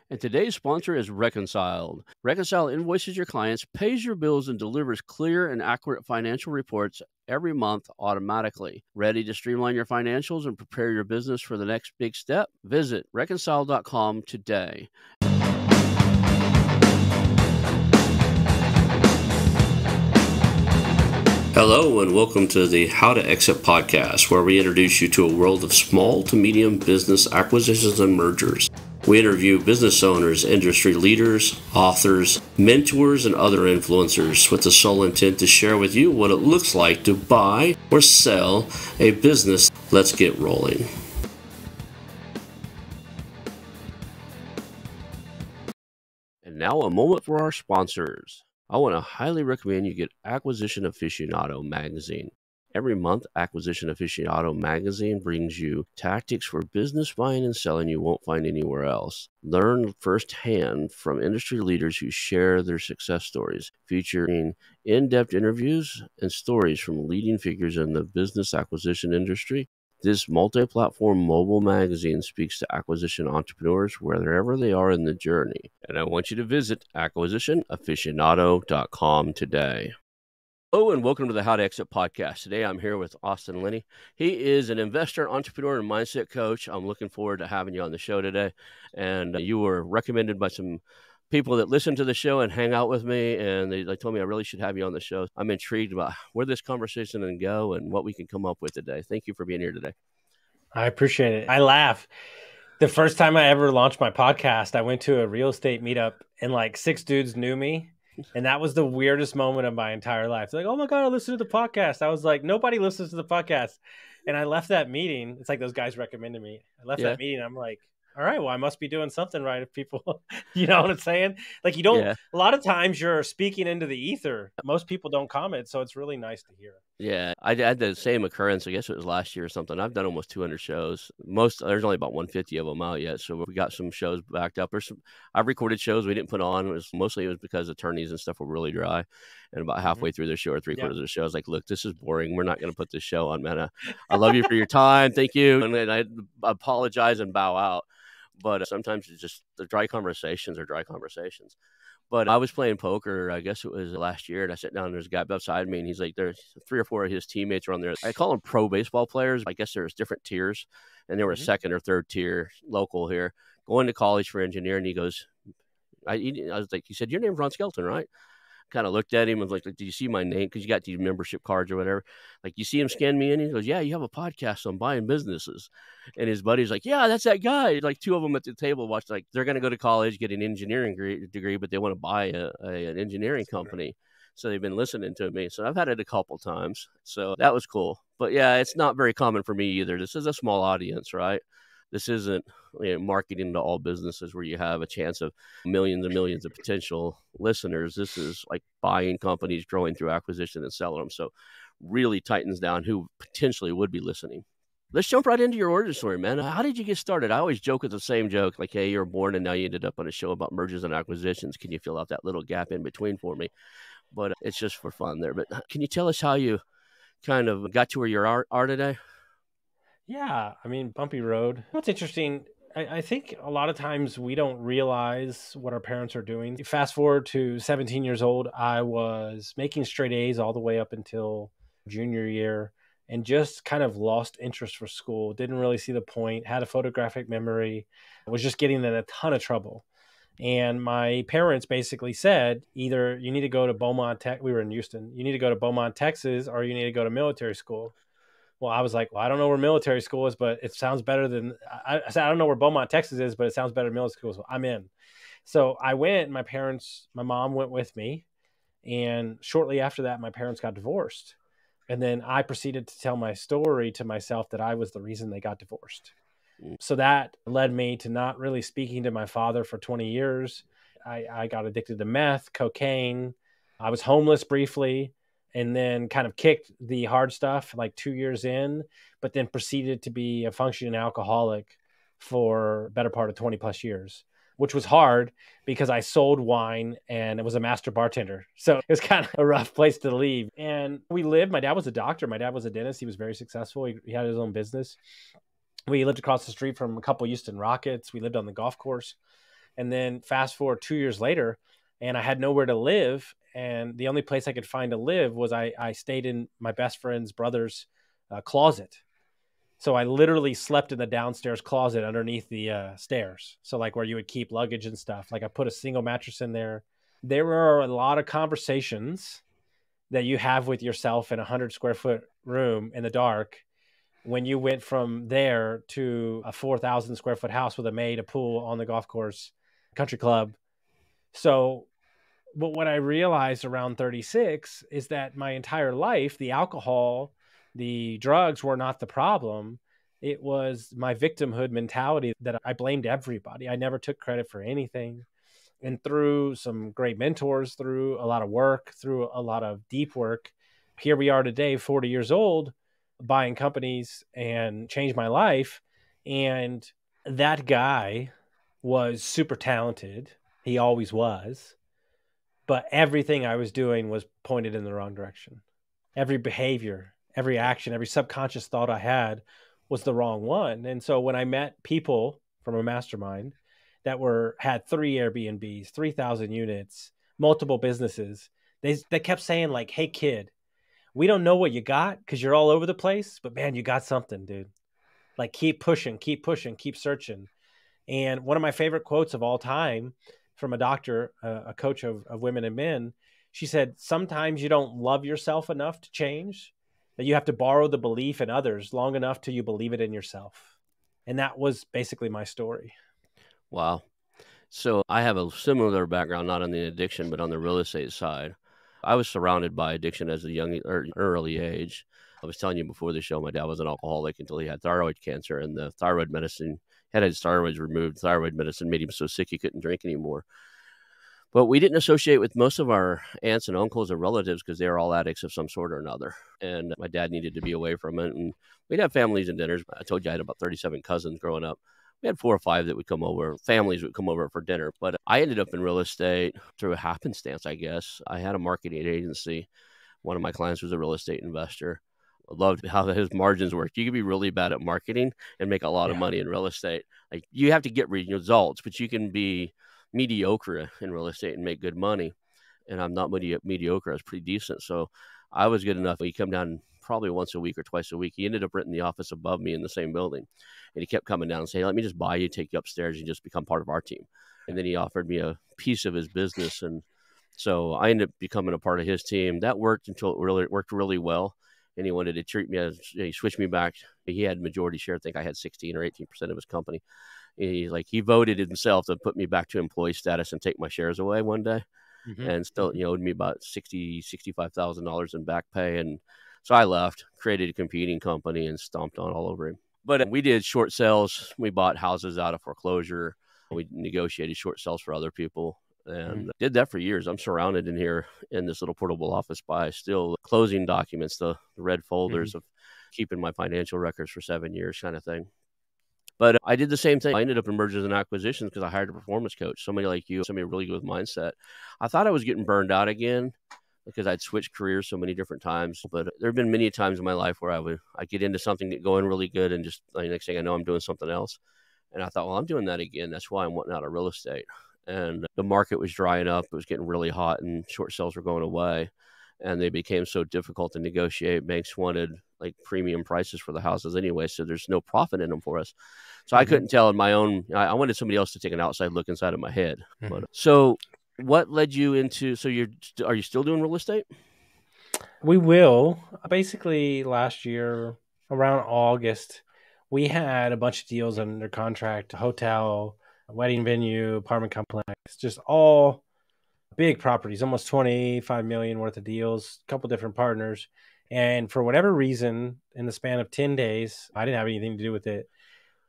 And today's sponsor is Reconciled. Reconcile invoices your clients, pays your bills, and delivers clear and accurate financial reports every month automatically. Ready to streamline your financials and prepare your business for the next big step? Visit reconcile.com today. Hello and welcome to the How to Exit podcast, where we introduce you to a world of small to medium business acquisitions and mergers. We interview business owners, industry leaders, authors, mentors, and other influencers with the sole intent to share with you what it looks like to buy or sell a business. Let's get rolling. And now a moment for our sponsors. I want to highly recommend you get Acquisition Aficionado magazine. Every month, Acquisition Aficionado magazine brings you tactics for business buying and selling you won't find anywhere else. Learn firsthand from industry leaders who share their success stories, featuring in-depth interviews and stories from leading figures in the business acquisition industry. This multi-platform mobile magazine speaks to acquisition entrepreneurs wherever they are in the journey. And I want you to visit acquisitionaficionado.com today. Hello and welcome to the How to Exit podcast. Today I'm here with Austin Linney. He is an investor, entrepreneur, and mindset coach. I'm looking forward to having you on the show today. And you were recommended by some people that listen to the show and hang out with me, and they told me I really should have you on the show. I'm intrigued about where this conversation can go and what we can come up with today. Thank you for being here today. I appreciate it. I laugh. The first time I ever launched my podcast, I went to a real estate meetup and like 6 dudes knew me. And that was the weirdest moment of my entire life. They're like, oh my God, I listened to the podcast. I was like, nobody listens to the podcast. And I left that meeting. It's like those guys recommended me. I left that meeting. I'm like, all right, well, I must be doing something right if people, you know what I'm saying? Like you don't, a lot of times you're speaking into the ether. Most people don't comment. So it's really nice to hear. Yeah, I had the same occurrence. I guess it was last year or something. I've done almost 200 shows. There's only about 150 of them out yet. So we got some shows backed up. I've recorded shows we didn't put on. It was because attorneys and stuff were really dry. And about halfway through the show or three-quarters of the show, I was like, look, this is boring. We're not going to put this show on, man. I love you for your time. Thank you. And I apologize and bow out. But sometimes it's just the dry conversations are dry conversations. But I was playing poker, I guess it was last year, and I sat down and there's a guy beside me, and he's like, there's 3 or 4 of his teammates are on there. I call them pro baseball players. I guess there's different tiers, and they were a second or third tier local here, going to college for engineering. He goes, I was like, he said, your name's Ronald Skelton, right? Kind of looked at him and was like, do you see my name? Because you got these membership cards or whatever. Like, you see him scan me in? He goes, yeah, you have a podcast on buying businesses. And his buddy's like, yeah, that's that guy. Like 2 of them at the table watched, like, they're going to go to college, get an engineering degree, but they want to buy an engineering company. So they've been listening to me. So I've had it a couple times. So that was cool. But yeah, it's not very common for me either. This is a small audience, right? This isn't marketing to all businesses where you have a chance of millions and millions of potential listeners. This is like buying companies, growing through acquisition and selling them. So really tightens down who potentially would be listening. Let's jump right into your origin story, man. How did you get started? I always joke with the same joke, like, hey, you were born and now you ended up on a show about mergers and acquisitions. Can you fill out that little gap in between for me? But it's just for fun there. But can you tell us how you kind of got to where you are today? Yeah, I mean, bumpy road. What's interesting, I think a lot of times we don't realize what our parents are doing. Fast forward to 17 years old, I was making straight A's all the way up until junior year and just kind of lost interest for school. Didn't really see the point, had a photographic memory, was just getting in a ton of trouble. And my parents basically said, either you need to go to Beaumont Tech, we were in Houston, you need to go to Beaumont, Texas, or you need to go to military school. Well, I was like, well, I don't know where military school is, but it sounds better than, I said, I don't know where Beaumont, Texas is, but it sounds better than military school. So I'm in. So I went, my mom went with me. And shortly after that, my parents got divorced. And then I proceeded to tell my story to myself that I was the reason they got divorced. So that led me to not really speaking to my father for 20 years. I got addicted to meth, cocaine. I was homeless briefly. And then kind of kicked the hard stuff like 2 years in, but then proceeded to be a functioning alcoholic for a better part of 20 plus years, which was hard because I sold wine and it was a master bartender. So it was kind of a rough place to leave. And my dad was a doctor. My dad was a dentist. He was very successful. He had his own business. We lived across the street from a couple Houston Rockets. We lived on the golf course. And then fast forward 2 years later, and I had nowhere to live. And the only place I could find to live was I stayed in my best friend's brother's closet. So I literally slept in the downstairs closet underneath the stairs. So like where you would keep luggage and stuff. Like I put a single mattress in there. There were a lot of conversations that you have with yourself in a 100 square foot room in the dark when you went from there to a 4,000 square foot house with a maid, a pool on the golf course, country club. So, but what I realized around 36 is that my entire life, the alcohol, the drugs were not the problem. It was my victimhood mentality that I blamed everybody. I never took credit for anything. And through some great mentors, through a lot of work, through a lot of deep work, here we are today, 40 years old, buying companies and changed my life. And that guy was super talented. He always was. But everything I was doing was pointed in the wrong direction. Every behavior, every action, every subconscious thought I had was the wrong one. And so when I met people from a mastermind that had 3 Airbnbs, 3,000 units, multiple businesses, they kept saying like, "Hey kid, we don't know what you got because you're all over the place, but man, you got something, dude. Like keep pushing, keep searching." And one of my favorite quotes of all time from a doctor, a coach of women and men, she said, "Sometimes you don't love yourself enough to change, that you have to borrow the belief in others long enough till you believe it in yourself." And that was basically my story. Wow. So I have a similar background, not on the addiction, but on the real estate side. I was surrounded by addiction as a young or early age. I was telling you before the show, my dad was an alcoholic until he had thyroid cancer, and the thyroid medicine had his thyroids removed. Thyroid medicine made him so sick he couldn't drink anymore. But we didn't associate with most of our aunts and uncles or relatives because they were all addicts of some sort or another. And my dad needed to be away from it. And we'd have families and dinners. I told you I had about 37 cousins growing up. We had 4 or 5 that would come over. Families would come over for dinner. But I ended up in real estate through a happenstance, I guess. I had a marketing agency. One of my clients was a real estate investor. I loved how his margins worked. You could be really bad at marketing and make a lot of money in real estate. Like you have to get results, but you can be mediocre in real estate and make good money. And I'm not mediocre. I was pretty decent. So I was good enough. He come down probably once a week or twice a week. He ended up renting the office above me in the same building. And he kept coming down and saying, "Let me just buy you, take you upstairs, and just become part of our team." And then he offered me a piece of his business. And so I ended up becoming a part of his team. That worked until it worked really well. And he wanted to treat me he switched me back. He had majority share. I think I had 16 or 18% of his company. He voted himself to put me back to employee status and take my shares away one day. And still, owed me about $65,000 in back pay. And so I left, created a competing company, and stomped on all over him. But we did short sales. We bought houses out of foreclosure. We negotiated short sales for other people and did that for years. I'm surrounded in here in this little portable office by still closing documents, the red folders of keeping my financial records for 7 years kind of thing. But I did the same thing. I ended up in mergers and acquisitions because I hired a performance coach, somebody like you, somebody really good with mindset. I thought I was getting burned out again because I'd switched careers so many different times. But there have been many times in my life where I get into something, get going really good, and just the next thing I know, I'm doing something else. And I thought, well, I'm doing that again. That's why I'm wanting out of real estate. And the market was drying up. It was getting really hot, and short sales were going away. And they became so difficult to negotiate. Banks wanted like premium prices for the houses anyway, so there's no profit in them for us. So I couldn't tell in my own. I wanted somebody else to take an outside look inside of my head. But, so what led you into? So are you still doing real estate? We will. Basically, last year around August, we had a bunch of deals under contract: hotel, wedding venue, apartment complex, just all big properties, almost 25 million worth of deals, a couple different partners. And for whatever reason, in the span of 10 days, I didn't have anything to do with it.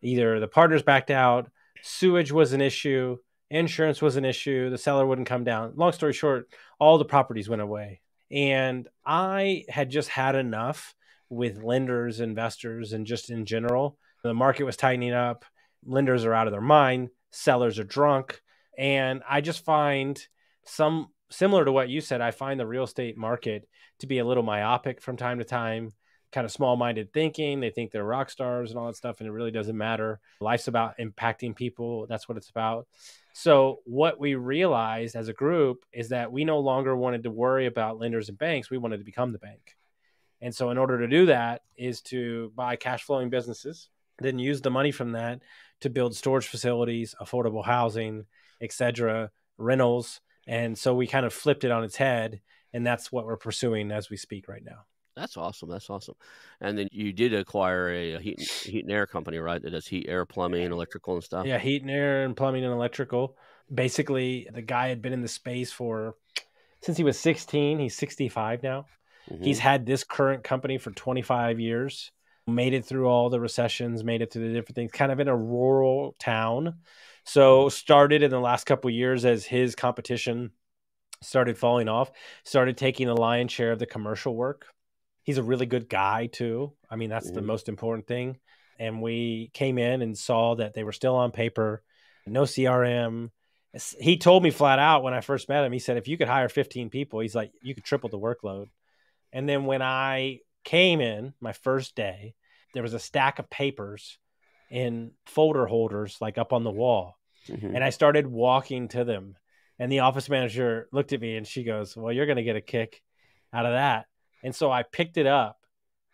Either the partners backed out, sewage was an issue, insurance was an issue, the seller wouldn't come down. Long story short, all the properties went away. And I had just had enough with lenders, investors, and just in general. The market was tightening up. Lenders are out of their mind. Sellers are drunk. And I just find similar to what you said, I find the real estate market to be a little myopic from time to time, kind of small-minded thinking. They think they're rock stars and all that stuff, and it really doesn't matter. Life's about impacting people. That's what it's about. So what we realized as a group is that we no longer wanted to worry about lenders and banks. We wanted to become the bank. And so in order to do that is to buy cash flowing businesses, then use the money from that to build storage facilities, affordable housing, etc., rentals. And so we kind of flipped it on its head. And that's what we're pursuing as we speak right now. That's awesome. That's awesome. And then you did acquire a heat and air company, right? That does heat, air, plumbing, electrical, and stuff. Yeah, heat and air and plumbing and electrical. Basically, the guy had been in the space since he was 16. He's 65 now. He's had this current company for 25 years, made it through all the recessions, made it through the different things, kind of in a rural town. So started in the last couple of years as his competition started falling off, started taking the lion's share of the commercial work. He's a really good guy too. I mean, that's the most important thing. And we came in and saw that they were still on paper, no CRM. He told me flat out when I first met him, he said, if you could hire 15 people, he's like, you could triple the workload. And then when I came in my first day, there was a stack of papers in folder holders, like up on the wall. And I started walking to them. And the office manager looked at me and she goes, well, you're going to get a kick out of that. And so I picked it up,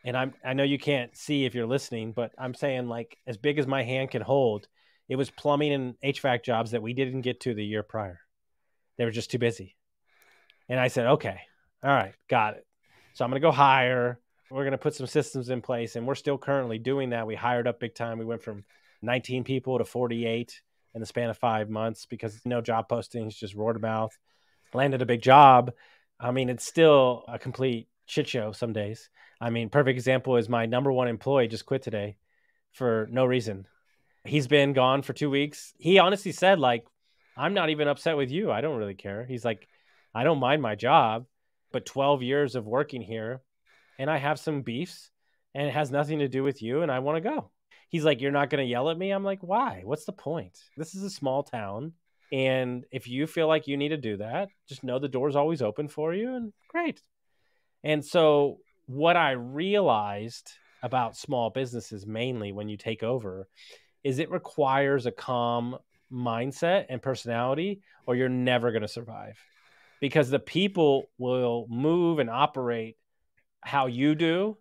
and I know you can't see if you're listening, but I'm saying like as big as my hand can hold, it was plumbing and HVAC jobs that we didn't get to the year prior. They were just too busy. And I said, okay, all right, got it. So I'm going to go hire. We're going to put some systems in place, and we're still currently doing that. We hired up big time. We went from 19 people to 48 in the span of 5 months because no job postings, just word of mouth. Landed a big job. I mean, it's still a complete shit show some days. I mean, perfect example is my number one employee just quit today for no reason. He's been gone for 2 weeks. He honestly said, like, I'm not even upset with you. I don't really care. He's like, I don't mind my job, but 12 years of working here and I have some beefs and it has nothing to do with you and I want to go. He's like, you're not going to yell at me? I'm like, why? What's the point? This is a small town. And if you feel like you need to do that, just know the door's always open for you and great. And so what I realized about small businesses, mainly when you take over, is it requires a calm mindset and personality or you're never going to survive, because the people will move and operate how you do.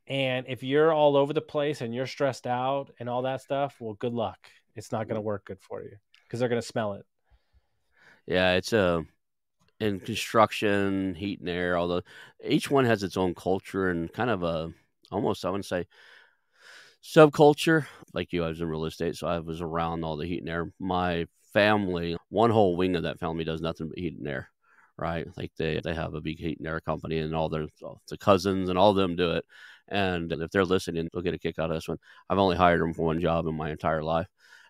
And if you're all over the place and you're stressed out and all that stuff, well, good luck. It's not going to work good for you because they're going to smell it. Yeah, it's in construction, heat and air, although each one has its own culture and kind of almost, I wouldn't say subculture. Like you, I was in real estate, so I was around all the heat and air. My family, one whole wing of that family does nothing but heat and air, right? Like they have a big heat and air company, and all the cousins and all of them do it. And if they're listening, they'll get a kick out of this one. I've only hired them for one job in my entire life.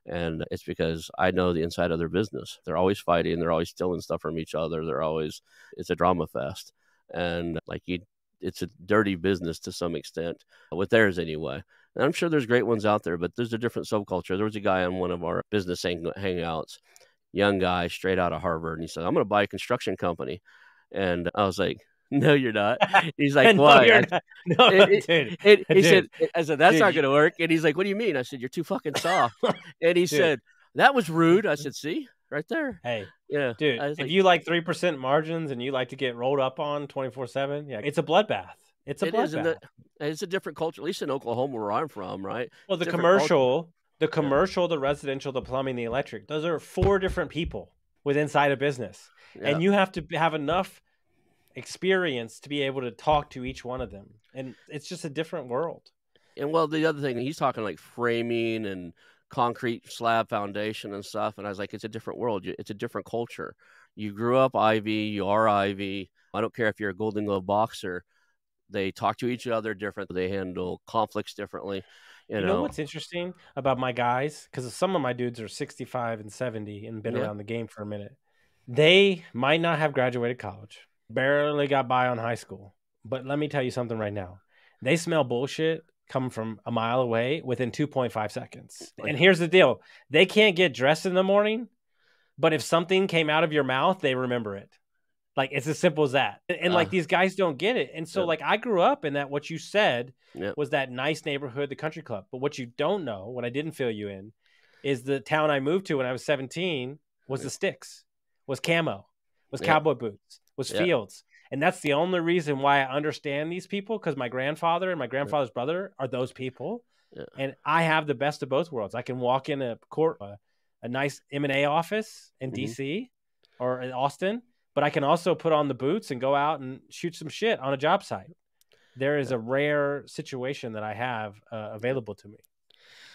And it's because I know the inside of their business. They're always fighting. They're always stealing stuff from each other. It's a drama fest. And it's a dirty business to some extent, with theirs anyway. And I'm sure there's great ones out there, but there's a different subculture. There was a guy on one of our business hangouts, young guy, straight out of Harvard. And he said, I'm going to buy a construction company. And I was like, no, you're not. He's like, why? He said, I said, that's not going to work. And he's like, what do you mean? I said, you're too fucking soft. And he said, that was rude. I said, see, right there. Hey, yeah, dude, if you like 3% margins and you like to get rolled up on 24/7, yeah, it's a bloodbath. It's a bloodbath. It's a different culture, at least in Oklahoma where I'm from, right? Well, the commercial, the residential, the plumbing, the electric, those are 4 different people inside a business. Yeah. And you have to have enough experience to be able to talk to each one of them, and it's just a different world. And well, the other thing, he's talking like framing and concrete slab foundation and stuff, and I was like, it's a different world. It's a different culture. You grew up Ivy, you are Ivy. I don't care if you're a Golden Glove boxer. They talk to each other different. They handle conflicts differently. You know what's interesting about my guys, because some of my dudes are 65 and 70 and been around the game for a minute. They might not have graduated college, barely got by on high school. But let me tell you something right now. They smell bullshit coming from a mile away within 2.5 seconds. And here's the deal. They can't get dressed in the morning, but if something came out of your mouth, they remember it. Like, it's as simple as that. And like, these guys don't get it. And so like, I grew up in that, what you said was that nice neighborhood, the country club. But what you don't know, what I didn't fill you in, is the town I moved to when I was 17 was the sticks, was camo, was Yeah. cowboy boots, was Yeah. fields. And that's the only reason why I understand these people, because my grandfather and my grandfather's brother are those people. Yeah. And I have the best of both worlds. I can walk in a court, a nice M&A office in DC or in Austin, but I can also put on the boots and go out and shoot some shit on a job site. There is a rare situation that I have available to me.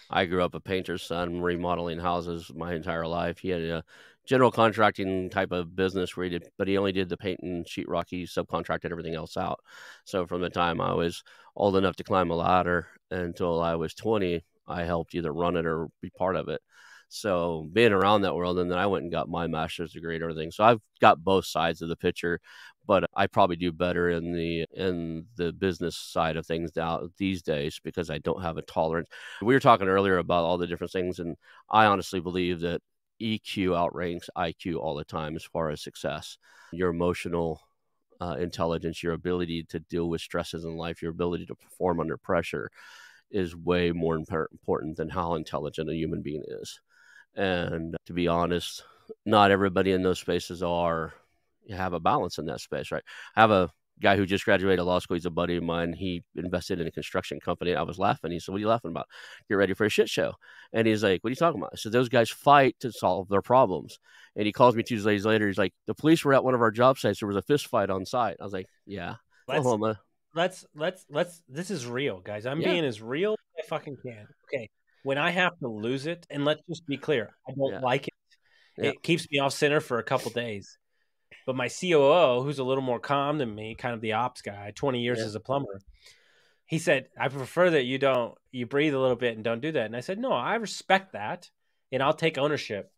I grew up a painter's son, remodeling houses my entire life. He had a general contracting type of business where he only did the paint and sheetrock. He subcontracted everything else out. So from the time I was old enough to climb a ladder until I was 20, I helped either run it or be part of it. So being around that world, and then I went and got my master's degree and everything. So I've got both sides of the picture, but I probably do better in the business side of things now these days because I don't have a tolerance. We were talking earlier about all the different things, and I honestly believe that EQ outranks IQ all the time as far as success. Your emotional intelligence, your ability to deal with stresses in life, your ability to perform under pressure is way more important than how intelligent a human being is. And to be honest, not everybody in those spaces have a balance in that space, right? I have a guy who just graduated law school. He's a buddy of mine. He invested in a construction company. I was laughing. He said, "What are you laughing about? Get ready for a shit show." And he's like, "What are you talking about?" I said, "Those guys fight to solve their problems." And he calls me 2 days later. He's like, "The police were at one of our job sites. There was a fist fight on site." I was like, "Yeah, Oklahoma." Let's this is real, guys. I'm being as real as I fucking can. Okay. When I have to lose it, and let's just be clear, I don't like it. It keeps me off center for a couple days. But my COO, who's a little more calm than me, kind of the ops guy, 20 years as a plumber, he said, "I prefer that you breathe a little bit and don't do that." And I said, "No, I respect that, and I'll take ownership.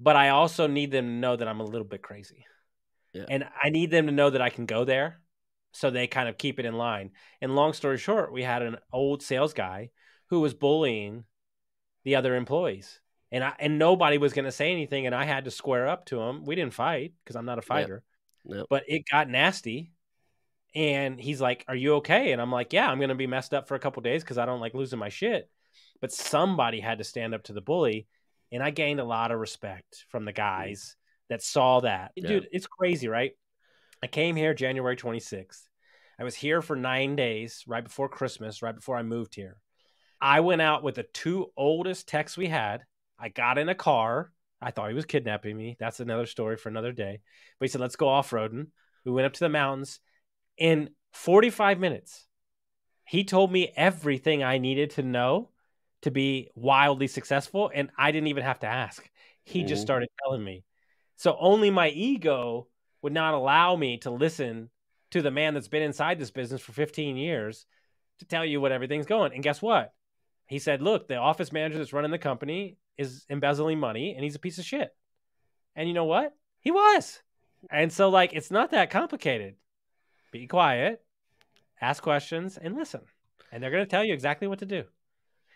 But I also need them to know that I'm a little bit crazy. And I need them to know that I can go there, so they kind of keep it in line." And long story short, we had an old sales guy who was bullying the other employees. And nobody was going to say anything, and I had to square up to him. We didn't fight because I'm not a fighter. But it got nasty. And he's like, "Are you okay?" And I'm like, "Yeah, I'm going to be messed up for a couple of days because I don't like losing my shit." But somebody had to stand up to the bully, and I gained a lot of respect from the guys that saw that. Dude, it's crazy, right? I came here January 26th. I was here for 9 days, right before Christmas, right before I moved here. I went out with the 2 oldest techs we had. I got in a car. I thought he was kidnapping me. That's another story for another day. But he said, "Let's go off-roading." We went up to the mountains. In 45 minutes, he told me everything I needed to know to be wildly successful, and I didn't even have to ask. He just started telling me. So only my ego would not allow me to listen to the man that's been inside this business for 15 years to tell you what everything's going. And guess what? He said, "Look, the office manager that's running the company is embezzling money, and he's a piece of shit." And you know what? He was. And so, like, it's not that complicated. Be quiet, ask questions, and listen. And they're going to tell you exactly what to do.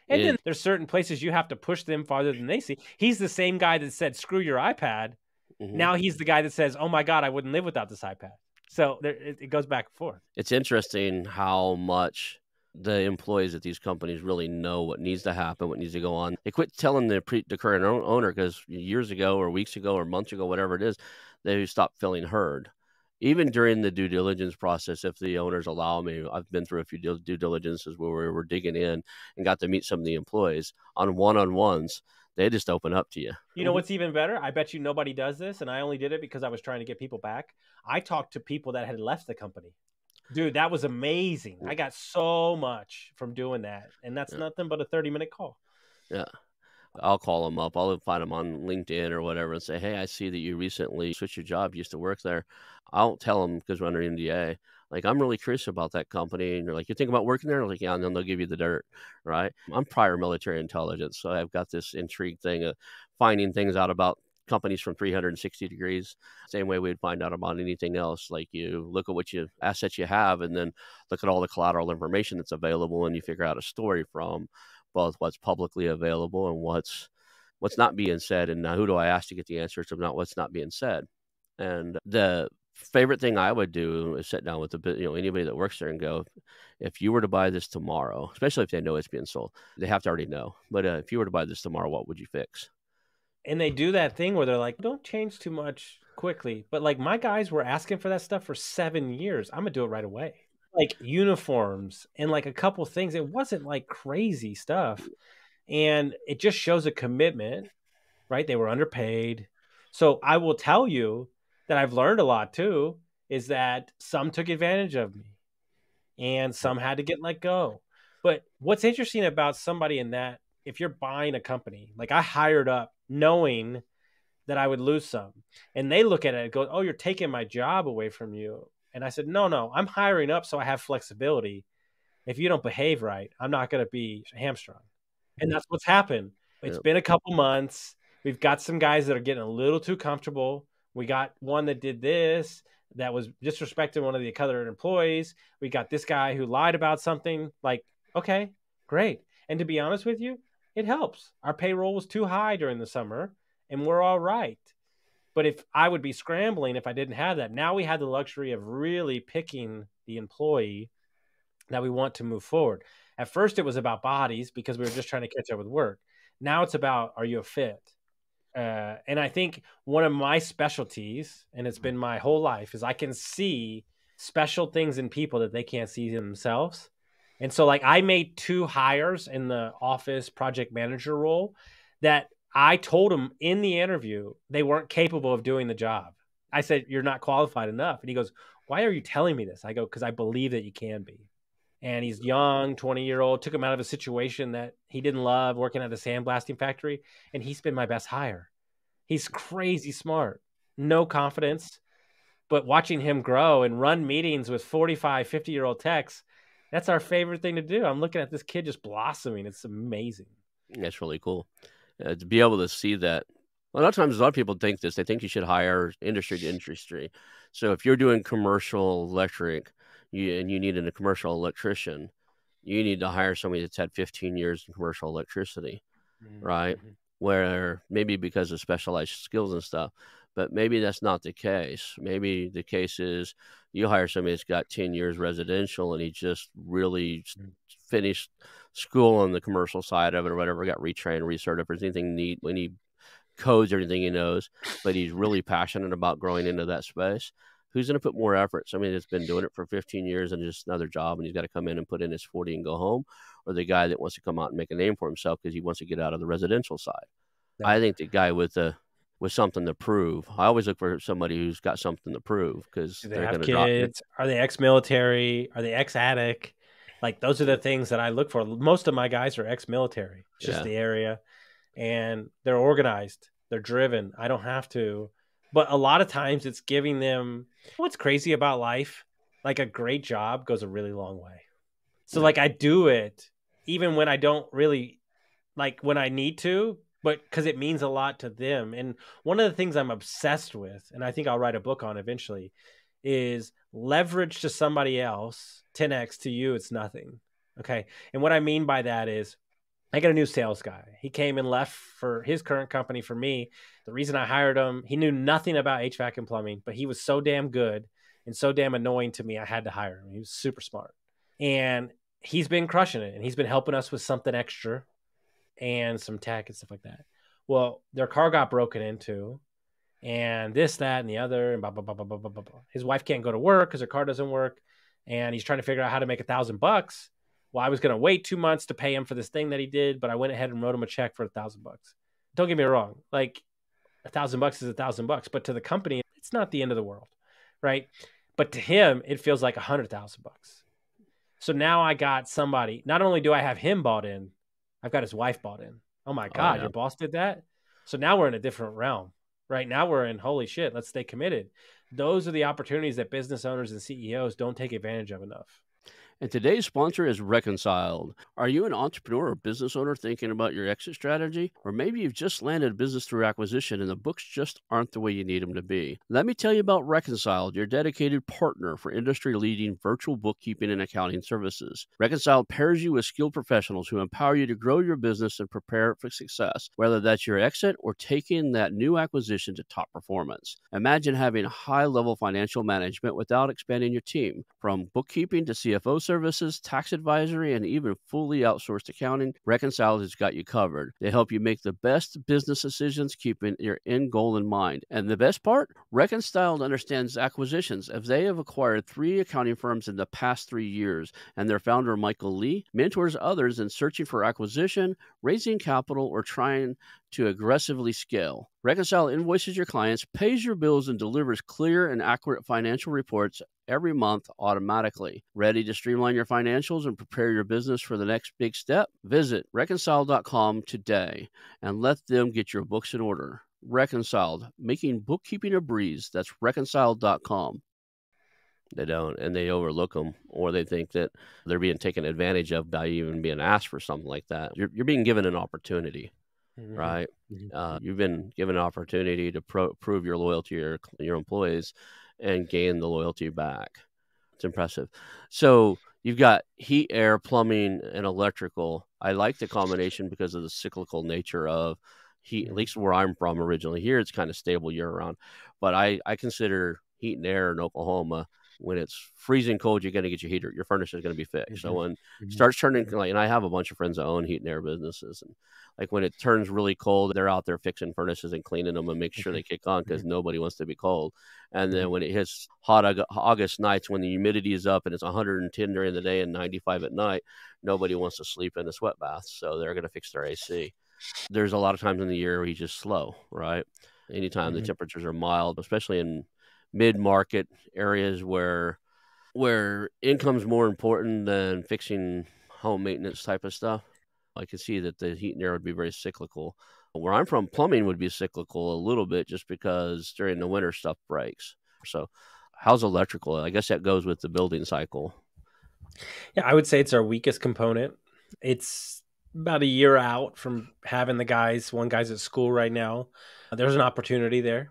And then there's certain places you have to push them farther than they see. He's the same guy that said, "Screw your iPad." Now he's the guy that says, "Oh my God, I wouldn't live without this iPad." So it goes back and forth. It's interesting how much the employees at these companies really know what needs to happen, what needs to go on. They quit telling the current owner because years ago or weeks ago or months ago, whatever it is, they stopped feeling heard. Even during the due diligence process, if the owners allow me, I've been through a few due diligences where we were digging in and got to meet some of the employees on one-on-ones. They just open up to you. You know what's even better? I bet you nobody does this, and I only did it because I was trying to get people back. I talked to people that had left the company. Dude, that was amazing. I got so much from doing that, and that's nothing but a 30-minute call. Yeah. I'll call them up. I'll find them on LinkedIn or whatever and say, "Hey, I see that you recently switched your job. You used to work there." I'll tell them because we're under NDA. Like, "I'm really curious about that company." And you're like, "You think about working there?" I'm like, "Yeah." And then they'll give you the dirt, right? I'm prior military intelligence. So I've got this intrigue thing of finding things out about companies from 360 degrees. Same way we'd find out about anything else. Like, you look at what assets you have and then look at all the collateral information that's available, and you figure out a story from both what's publicly available and what's not being said. And now who do I ask to get the answers to not what's not being said? And the favorite thing I would do is sit down with anybody that works there and go, "If you were to buy this tomorrow," especially if they know it's being sold, they have to already know. But if you were to buy this tomorrow, what would you fix? And they do that thing where they're like, don't change too much quickly. But like my guys were asking for that stuff for 7 years. I'm gonna do it right away. Like uniforms and like a couple things. It wasn't like crazy stuff. And it just shows a commitment, right? They were underpaid. So I will tell you that I've learned a lot too, is that some took advantage of me and some had to get let go. But what's interesting about somebody in that, if you're buying a company, like I hired up knowing that I would lose some, and they look at it and go, "Oh, you're taking my job away from you." And I said, "No, I'm hiring up so I have flexibility. If you don't behave right, I'm not going to be hamstrung." And that's what's happened. It's Yep. been a couple months. We've got some guys that are getting a little too comfortable. We got one that did this, that was disrespecting one of the other employees. We got this guy who lied about something. Like, okay, great. And to be honest with you, it helps. Our payroll was too high during the summer, and we're all right. But if I would be scrambling if I didn't have that, now we had the luxury of really picking the employee that we want to move forward. At first, it was about bodies because we were just trying to catch up with work. Now it's about, are you a fit? And I think one of my specialties, and it's been my whole life, is I can see special things in people that they can't see in themselves. And so, like, I made 2 hires in the office project manager role that I told them in the interview they weren't capable of doing the job. I said, "You're not qualified enough." And he goes, "Why are you telling me this?" I go, "Because I believe that you can be." And he's young, 20-year-old, took him out of a situation that he didn't love, working at a sandblasting factory, and he's been my best hire. He's crazy smart, no confidence, but watching him grow and run meetings with 45, 50-year-old techs, that's our favorite thing to do. I'm looking at this kid just blossoming. It's amazing. That's really cool. To be able to see that. A lot of times, a lot of people think this. They think you should hire industry to industry. So if you're doing commercial electric and you need a commercial electrician, you need to hire somebody that's had 15 years in commercial electricity, right? Mm-hmm. Where maybe because of specialized skills and stuff, but maybe that's not the case. Maybe the case is you hire somebody that's got 10 years residential and he just really finished school on the commercial side of it or whatever, got retrained, recertified, anything neat, any codes, everything he knows, but he's really passionate about growing into that space. Who's going to put more effort? Somebody that's been doing it for 15 years and just another job and he's got to come in and put in his 40 and go home, or the guy that wants to come out and make a name for himself because he wants to get out of the residential side. Yeah. I think the guy with something to prove. I always look for somebody who's got something to prove because Do they they're have going to drop. kids? Are they ex-military? Are they ex-addict? Like, those are the things that I look for. Most of my guys are ex-military. It's just the area. And they're organized. They're driven. I don't have to. But a lot of times it's giving them what's crazy about life. Like, a great job goes a really long way. So like I do it even when I don't really, like, when I need to, but because it means a lot to them. And one of the things I'm obsessed with, and I think I'll write a book on eventually, is leverage to somebody else, 10x to you, it's nothing. Okay. And what I mean by that is I got a new sales guy. He came and left for his current company for me. The reason I hired him, he knew nothing about HVAC and plumbing, but he was so damn good and so damn annoying to me, I had to hire him. He was super smart. And he's been crushing it. And he's been helping us with something extra and some tech and stuff like that. Well, their car got broken into and this, that, and the other, and blah, blah, blah, blah, blah, blah, blah. His wife can't go to work because her car doesn't work. And he's trying to figure out how to make $1,000. Well, I was going to wait 2 months to pay him for this thing that he did, but I went ahead and wrote him a check for $1,000. Don't get me wrong. Like, $1,000 is $1,000, but to the company, it's not the end of the world. Right. But to him, it feels like $100,000. So now I got somebody, not only do I have him bought in, I've got his wife bought in. Oh my God, your boss did that? So now we're in a different realm. Right now we're in, holy shit, let's stay committed. Those are the opportunities that business owners and CEOs don't take advantage of enough. And today's sponsor is Reconciled. Are you an entrepreneur or business owner thinking about your exit strategy? Or maybe you've just landed a business through acquisition and the books just aren't the way you need them to be. Let me tell you about Reconciled, your dedicated partner for industry-leading virtual bookkeeping and accounting services. Reconciled pairs you with skilled professionals who empower you to grow your business and prepare it for success, whether that's your exit or taking that new acquisition to top performance. Imagine having high-level financial management without expanding your team. From bookkeeping to CFO services, tax advisory, and even fully outsourced accounting, Reconciled has got you covered. They help you make the best business decisions, keeping your end goal in mind. And the best part? Reconciled understands acquisitions, as they have acquired 3 accounting firms in the past 3 years, and their founder, Michael Lee, mentors others in searching for acquisition, raising capital, or trying to aggressively scale. Reconcile invoices your clients, pays your bills, and delivers clear and accurate financial reports every month automatically. Ready to streamline your financials and prepare your business for the next big step? Visit reconcile.com today and let them get your books in order. Reconciled, making bookkeeping a breeze. That's reconciled.com. They don't, and they overlook them, or they think that they're being taken advantage of by even being asked for something like that. You're being given an opportunity. Right? You've been given an opportunity to prove your loyalty to your employees and gain the loyalty back. It's impressive. So you've got heat, air, plumbing, and electrical. I like the combination because of the cyclical nature of heat, at least where I'm from originally. Here, it's kind of stable year round. But I consider heat and air in Oklahoma, when it's freezing cold, you're going to get your heater. Your furnace is going to be fixed. So when it starts turning, and I have a bunch of friends that own heat and air businesses, and like when it turns really cold, they're out there fixing furnaces and cleaning them and make sure they kick on, because nobody wants to be cold. And then when it hits hot August nights, when the humidity is up and it's 110 during the day and 95 at night, nobody wants to sleep in a sweat bath. So they're going to fix their AC. There's a lot of times in the year where he's just slow, right? Anytime the temperatures are mild, especially in mid-market areas where income's more important than fixing home maintenance type of stuff, I can see that the heat and air would be very cyclical. Where I'm from, plumbing would be cyclical a little bit, just because during the winter stuff breaks. So how's electrical? I guess that goes with the building cycle. Yeah, I would say it's our weakest component. It's about a year out from having one guy's at school right now. There's an opportunity there.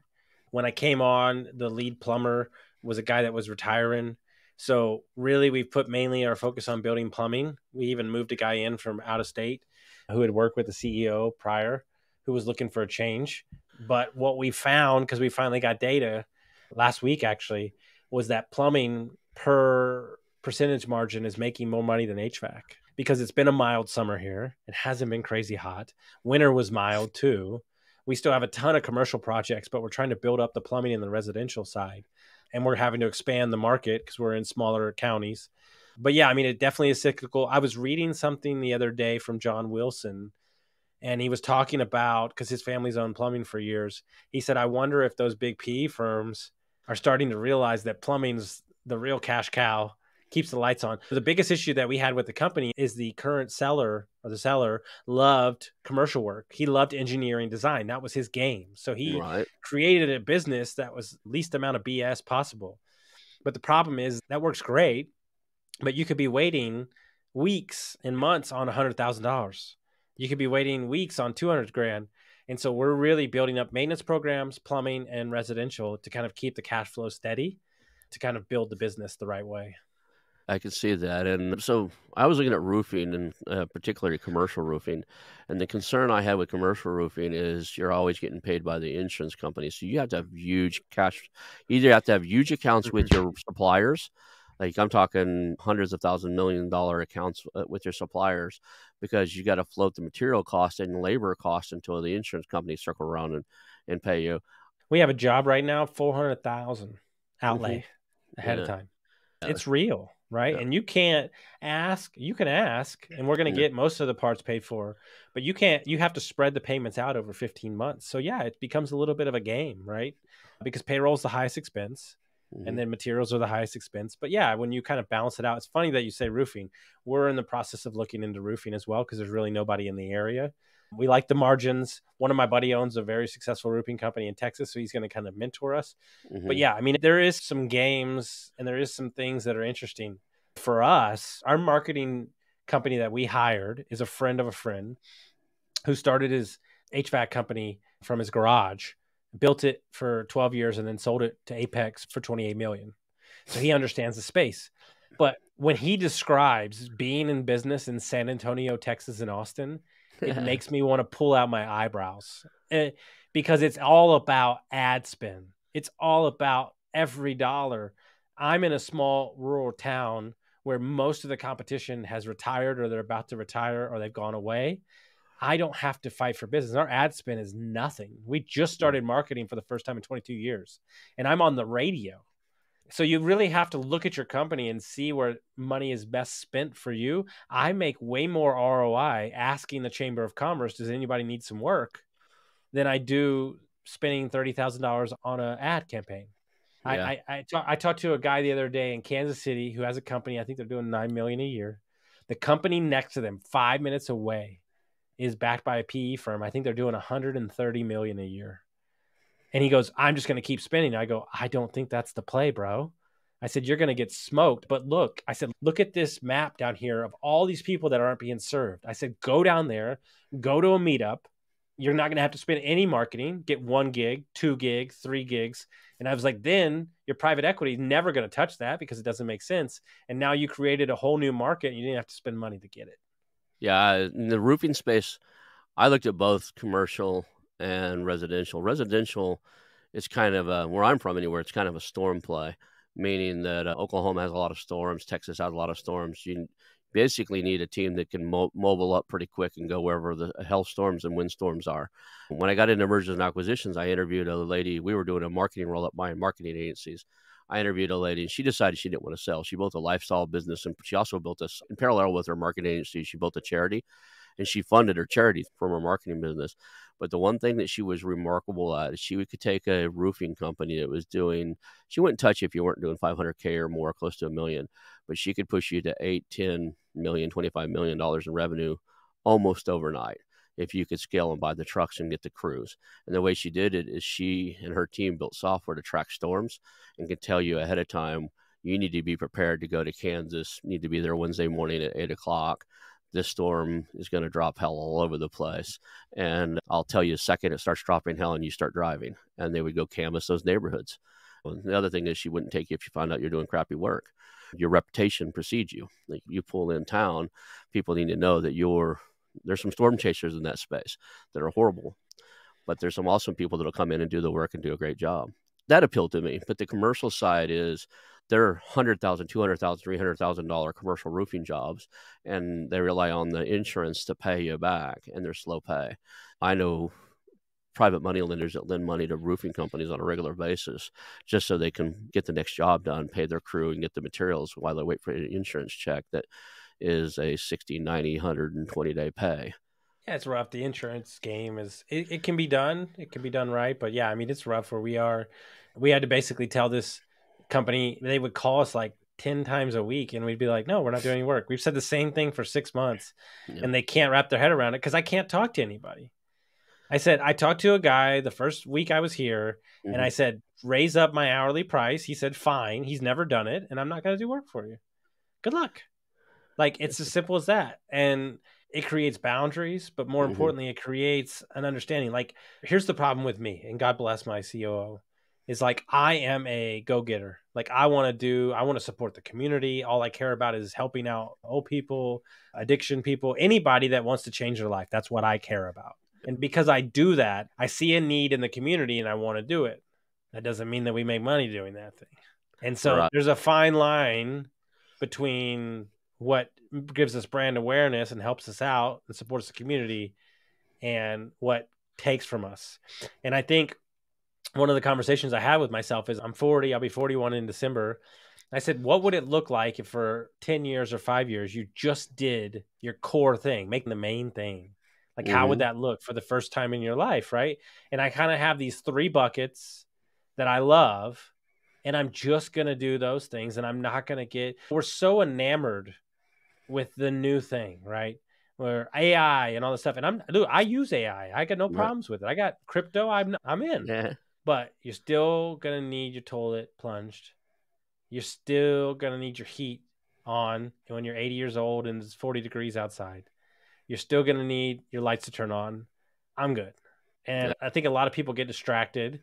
When I came on, the lead plumber was a guy that was retiring. So really, we've put mainly our focus on building plumbing. We even moved a guy in from out of state who had worked with the CEO prior, who was looking for a change. But what we found, because we finally got data last week actually, was that plumbing per percentage margin is making more money than HVAC, because it's been a mild summer here. It hasn't been crazy hot. Winter was mild too. We still have a ton of commercial projects, but we're trying to build up the plumbing in the residential side. And we're having to expand the market because we're in smaller counties. But yeah, I mean, it definitely is cyclical. I was reading something the other day from John Wilson, and he was talking about, because his family's owned plumbing for years. He said, I wonder if those big PE firms are starting to realize that plumbing's the real cash cow, keeps the lights on. The biggest issue that we had with the company is the current seller, or the seller, loved commercial work. He loved engineering design. That was his game. So he created a business that was least amount of BS possible. But the problem is that works great, but you could be waiting weeks and months on $100,000. You could be waiting weeks on 200 grand. And so we're really building up maintenance programs, plumbing, and residential to kind of keep the cash flow steady, to kind of build the business the right way. I could see that. And so I was looking at roofing, and particularly commercial roofing. And the concern I had with commercial roofing is you're always getting paid by the insurance company. So you have to have huge cash. Either you have to have huge accounts with your suppliers. Like I'm talking hundreds of $1,000 million accounts with your suppliers, because you got to float the material cost and labor cost until the insurance companies circle around and pay you. We have a job right now, $400,000 outlay ahead of time. It's real, right? And you can't ask. You can ask, and we're going to get most of the parts paid for, but you can't. You have to spread the payments out over 15 months. So yeah, it becomes a little bit of a game, right? Because payroll is the highest expense, and then materials are the highest expense. But yeah, when you kind of balance it out, it's funny that you say roofing. We're in the process of looking into roofing as well, because there's really nobody in the area. We like the margins. One of my buddy owns a very successful roofing company in Texas, so he's going to kind of mentor us. But yeah, I mean, there is some games and there is some things that are interesting. For us, our marketing company that we hired is a friend of a friend who started his HVAC company from his garage, built it for 12 years, and then sold it to Apex for $28 million. So he understands the space. But when he describes being in business in San Antonio, Texas, and Austin, it makes me want to pull out my eyebrows, because it's all about ad spend. It's all about every dollar. I'm in a small rural town where most of the competition has retired, or they're about to retire, or they've gone away. I don't have to fight for business. Our ad spend is nothing. We just started marketing for the first time in 22 years, and I'm on the radio. So you really have to look at your company and see where money is best spent for you. I make way more ROI asking the Chamber of Commerce, does anybody need some work, than I do spending $30,000 on an ad campaign. Yeah. I talked to a guy the other day in Kansas City who has a company. I think they're doing $9 million a year. The company next to them, 5 minutes away, is backed by a PE firm. I think they're doing $130 million a year. And he goes, I'm just going to keep spending. I go, I don't think that's the play, bro. I said, you're going to get smoked. But look, I said, look at this map down here of all these people that aren't being served. I said, go down there, go to a meetup. You're not going to have to spend any marketing, get 1 gig, 2 gigs, 3 gigs. And I was like, then your private equity is never going to touch that because it doesn't make sense. And now you created a whole new market and you didn't have to spend money to get it. Yeah. In the roofing space, I looked at both commercial and residential. Residential is kind of where I'm from anywhere. It's kind of a storm play, meaning that Oklahoma has a lot of storms. Texas has a lot of storms. You basically need a team that can mobile up pretty quick and go wherever the hailstorms and windstorms are. When I got into mergers and acquisitions, I interviewed a lady. We were doing a marketing roll up buying marketing agencies. I interviewed a lady, and she decided she didn't want to sell. She built a lifestyle business, and she also built in parallel with her marketing agency, she built a charity, and she funded her charity from her marketing business. But the one thing that she was remarkable at is she could take a roofing company that was doing, she wouldn't touch you if you weren't doing 500K or more, close to $1 million, but she could push you to 8, 10 million, $25 million in revenue almost overnight if you could scale and buy the trucks and get the crews. And the way she did it is she and her team built software to track storms and could tell you ahead of time, you need to be prepared to go to Kansas, need to be there Wednesday morning at 8 o'clock. This storm is going to drop hell all over the place. And I'll tell you, the second it starts dropping hell and you start driving, and they would go canvass those neighborhoods. And the other thing is she wouldn't take you if you find out you're doing crappy work. Your reputation precedes you. Like, you pull in town, people need to know that there's some storm chasers in that space that are horrible, but there's some awesome people that'll come in and do the work and do a great job. That appealed to me. But the commercial side is they're $100,000, $200,000, $300,000 commercial roofing jobs, and they rely on the insurance to pay you back, and they're slow pay. I know private money lenders that lend money to roofing companies on a regular basis just so they can get the next job done, pay their crew, and get the materials while they wait for an insurance check that is a 60, 90, 120-day pay. Yeah, it's rough. The insurance game it can be done. It can be done right. But yeah, I mean, it's rough where we had to basically tell this company, they would call us like 10 times a week and we'd be like, no, we're not doing any work. We've said the same thing for 6 months and they can't wrap their head around it because I can't talk to anybody. I said, I talked to a guy the first week I was here and I said, raise up my hourly price. He said, fine. He's never done it and I'm not going to do work for you. Good luck. Like, it's as simple as that. And it creates boundaries, but more importantly, it creates an understanding. Like, here's the problem with me, and God bless my COO, is like, I am a go-getter. Like, I want to support the community. All I care about is helping out old people, addiction people, anybody that wants to change their life. That's what I care about. And because I do that, I see a need in the community and I want to do it. That doesn't mean that we make money doing that thing. And so there's a fine line between what gives us brand awareness and helps us out and supports the community and what takes from us. And I think one of the conversations I had with myself is, I'm 40, I'll be 41 in December. I said, what would it look like if for 10 years or 5 years, you just did your core thing, making the main thing? Like, how would that look for the first time in your life, right? And I kind of have these 3 buckets that I love, and I'm just going to do those things, and I'm not going to we're so enamored with the new thing, right? Where AI and all this stuff. And I use AI. I got no problems with it. I got crypto. I'm in. Yeah. But you're still going to need your toilet plunged. You're still going to need your heat on when you're 80 years old and it's 40 degrees outside. You're still going to need your lights to turn on. I'm good. And I think a lot of people get distracted.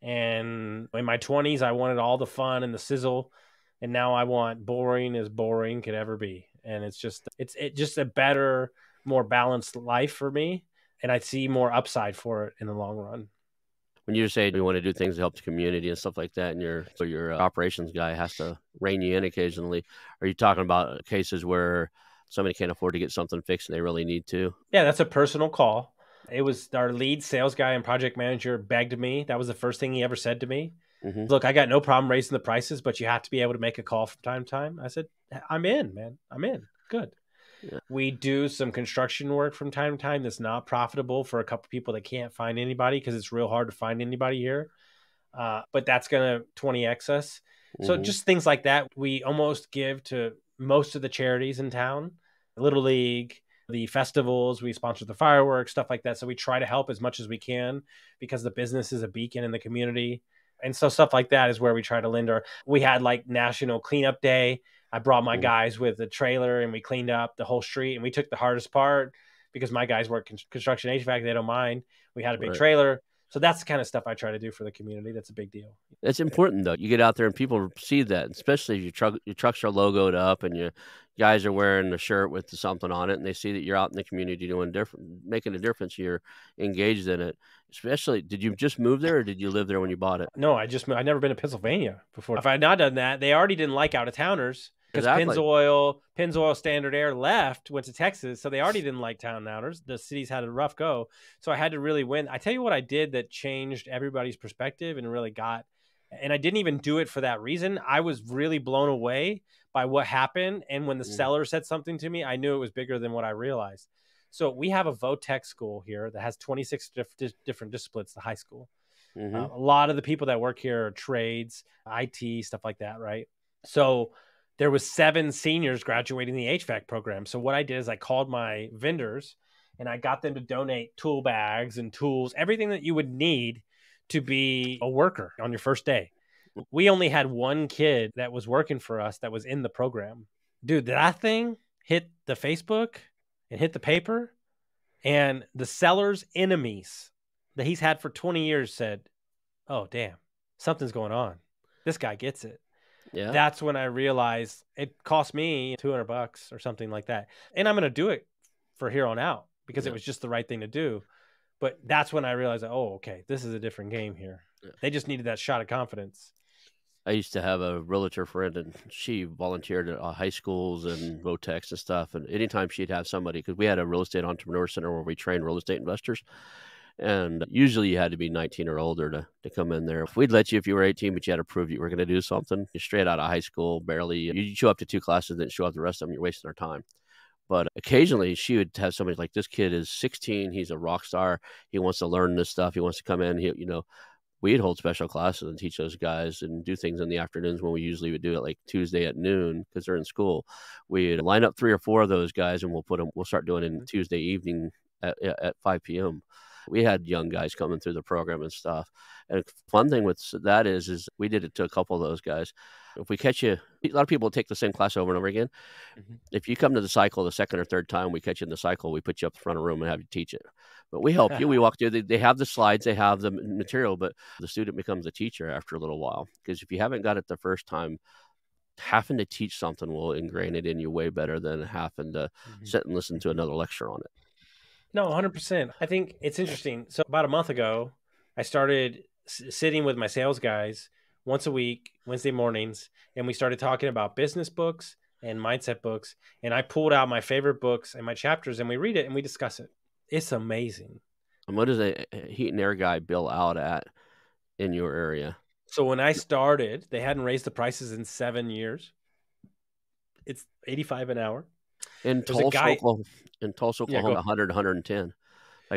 And in my 20s, I wanted all the fun and the sizzle. And now I want boring as boring could ever be. And it's just a better, more balanced life for me. And I see more upside for it in the long run. when you say you want to do things to help the community and stuff like that, and your operations guy has to rein you in occasionally, are you talking about cases where somebody can't afford to get something fixed and they really need to? Yeah, that's a personal call. It was our lead sales guy and project manager begged me. That was the first thing he ever said to me. Mm-hmm. Look, I got no problem raising the prices, but you have to be able to make a call from time to time. I said, I'm in, man. I'm in. Good. Yeah. We do some construction work from time to time that's not profitable for a couple people that can't find anybody because it's real hard to find anybody here. But that's going to 20x us. So Mm-hmm. just things like that. We almost give to most of the charities in town, Little League, the festivals, we sponsor the fireworks, stuff like that. So we try to help as much as we can because the business is a beacon in the community. And so stuff like that is where we try to lend we had like National Cleanup Day. I brought my guys with a trailer and we cleaned up the whole street, and we took the hardest part because my guys work construction HVAC. They don't mind. We had a big trailer. So that's the kind of stuff I try to do for the community. That's a big deal. It's important, though. You get out there and people see that, especially if your trucks are logoed up and your guys are wearing a shirt with something on it, and they see that you're out in the community doing different, making a difference. You're engaged in it. Especially, did you just move there or did you live there when you bought it? No, I'd never been to Pennsylvania before. If I had not done that, they already didn't like out-of-towners because Exactly. Pennzoil Standard Air went to Texas. So they already didn't like town-outers. The cities had a rough go. So I had to really win. I tell you what I did that changed everybody's perspective and really and I didn't even do it for that reason. I was really blown away by what happened. And when the seller said something to me, I knew it was bigger than what I realized. So we have a VOTEC school here that has 26 different disciplines, the high school. Mm-hmm. A lot of the people that work here are trades, IT, stuff like that, right? So there was 7 seniors graduating the HVAC program. So what I did is I called my vendors and I got them to donate tool bags and tools, everything that you would need to be a worker on your first day. We only had one kid that was working for us that was in the program. Dude, that thing hit the Facebook and hit the paper, and the seller's enemies that he's had for 20 years said, oh, damn, something's going on. This guy gets it. Yeah. That's when I realized it cost me $200 or something like that. And I'm going to do it for here on out because it was just the right thing to do. But that's when I realized, oh, okay, this is a different game here. Yeah. They just needed that shot of confidence. I used to have a realtor friend, and she volunteered at high schools and VOTECs and stuff. And anytime she'd have somebody, because we had a real estate entrepreneur center where we trained real estate investors. And usually you had to be 19 or older to come in there. If we'd let you if you were 18, but you had to prove you were going to do something, you're straight out of high school, barely. You show up to 2 classes, then show up the rest of them, you're wasting our time. But occasionally she would have somebody like, this kid is 16. He's a rock star. He wants to learn this stuff. He wants to come in. We'd hold special classes and teach those guys and do things in the afternoons when we usually would do it like Tuesday at noon because they're in school. We'd line up 3 or 4 of those guys and we'll start doing it in Tuesday evening at 5 p.m. We had young guys coming through the program and stuff. And the fun thing with that is we did it to a couple of those guys. If we catch you, a lot of people take the same class over and over again. Mm-hmm. If you come to the cycle the second or third time we catch you in the cycle, we put you up the front of the room and have you teach it. But we help you. We walk through. They have the slides. They have the material, but the student becomes a teacher after a little while. Because if you haven't got it the first time, having to teach something will ingrain it in you way better than having to sit and listen to another lecture on it. No, 100%. I think it's interesting. So about a month ago, I started sitting with my sales guys once a week, Wednesday mornings, and we started talking about business books and mindset books. And I pulled out my favorite books and my chapters, and we read it and we discuss it. It's amazing. And what does a heat and air guy bill out at in your area? So when I started, they hadn't raised the prices in 7 years. It's $85 an hour. In Tulsa, Oklahoma, 100, 110.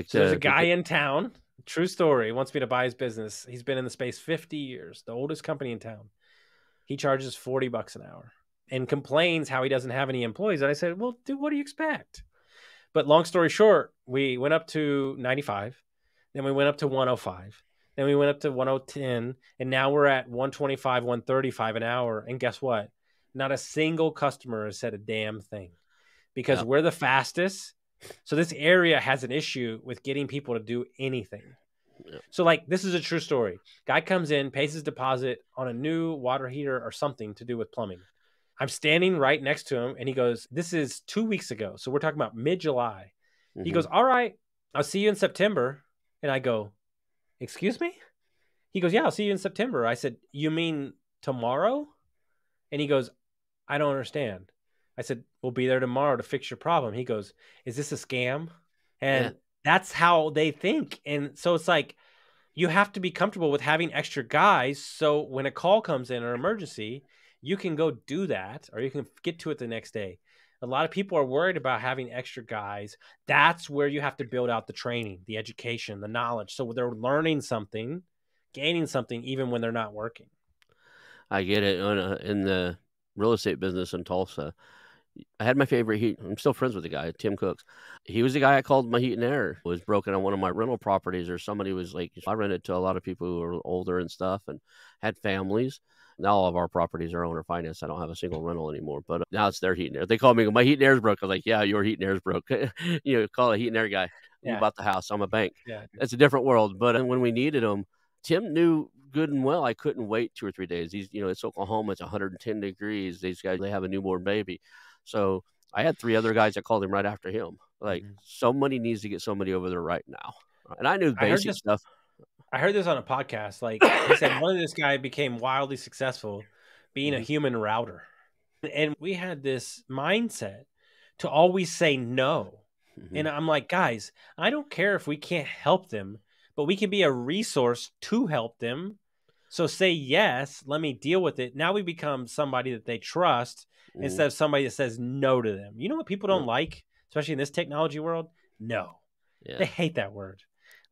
So there's a guy in town, true story, wants me to buy his business. He's been in the space 50 years, the oldest company in town. He charges $40 an hour and complains how he doesn't have any employees. And I said, well, dude, what do you expect? But long story short, we went up to 95, then we went up to 105, then we went up to 110, and now we're at 125, 135 an hour. And guess what? Not a single customer has said a damn thing because we're the fastest. So this area has an issue with getting people to do anything. Yeah. So like, this is a true story. Guy comes in, pays his deposit on a new water heater or something to do with plumbing. I'm standing right next to him and he goes, this is 2 weeks ago. So we're talking about mid-July. He goes, all right, I'll see you in September. And I go, excuse me? He goes, yeah, I'll see you in September. I said, you mean tomorrow? And he goes, I don't understand. I said, we'll be there tomorrow to fix your problem. He goes, is this a scam? Yeah. And that's how they think. And so it's like, you have to be comfortable with having extra guys. So when a call comes in or emergency, you can go do that, or you can get to it the next day. A lot of people are worried about having extra guys. That's where you have to build out the training, the education, the knowledge. So they're learning something, gaining something, even when they're not working. I get it. In the real estate business in Tulsa, I had my favorite heat. I'm still friends with the guy, Tim Cooks. He was the guy I called my heat and air. It was broken on one of my rental properties, or somebody was like, I rented to a lot of people who were older and stuff and had families. Now all of our properties are owner financed. I don't have a single rental anymore, but now it's their heat and air. They call me, my heat and air's broke. I was like, yeah, your heat and air's broke. Call a heat and air guy. You Yeah. bought the house. I'm a bank. Yeah. It's a different world. But when we needed them, Tim knew good and well I couldn't wait 2 or 3 days. It's Oklahoma. It's 110 degrees. These guys, they have a newborn baby. So I had 3 other guys that called him right after him. Like, somebody needs to get somebody over there right now. And I knew basic stuff. I heard this on a podcast. Like, he said one of this guy became wildly successful being a human router. And we had this mindset to always say no. And I'm like, guys, I don't care if we can't help them, but we can be a resource to help them. So say yes, let me deal with it. Now we become somebody that they trust instead of somebody that says no to them. You know what people don't like, especially in this technology world? No. Yeah. They hate that word,